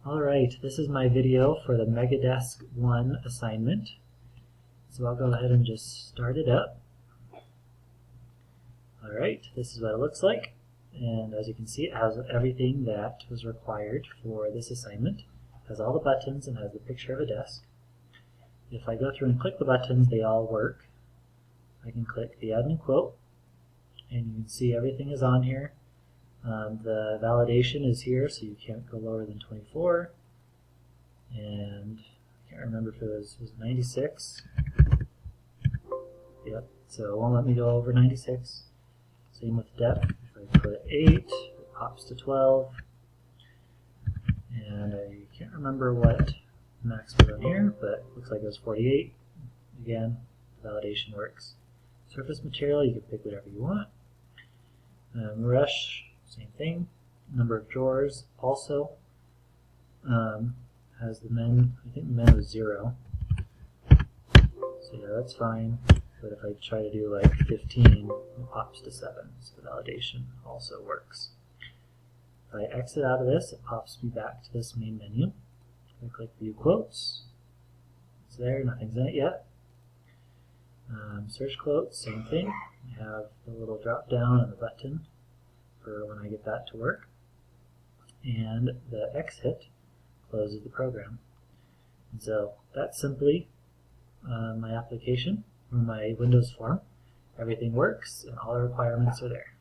Alright, this is my video for the Megadesk 1 assignment. So I'll go ahead and just start it up. Alright, this is what it looks like. And as you can see, it has everything that was required for this assignment. It has all the buttons and has the picture of a desk. If I go through and click the buttons, they all work. I can click the add new quote, and you can see everything is on here. The validation is here, so you can't go lower than 24. And I can't remember if it was 96. Yep, so it won't let me go over 96. Same with depth. If I put 8, it pops to 12. And I can't remember what max was on here, but it looks like it was 48. Again, the validation works. Surface material, you can pick whatever you want. Rush, same thing. Number of drawers also has the men. I think the men was 0. So yeah, that's fine. But if I try to do like 15, it pops to 7. So the validation also works. If I exit out of this, it pops me back to this main menu. If I click View Quotes, it's there. Nothing's in it yet. Search quotes, same thing. I have the little drop down and the button for when I get that to work. And the exit closes the program. And so that's simply my application or my Windows form. Everything works and all the requirements are there.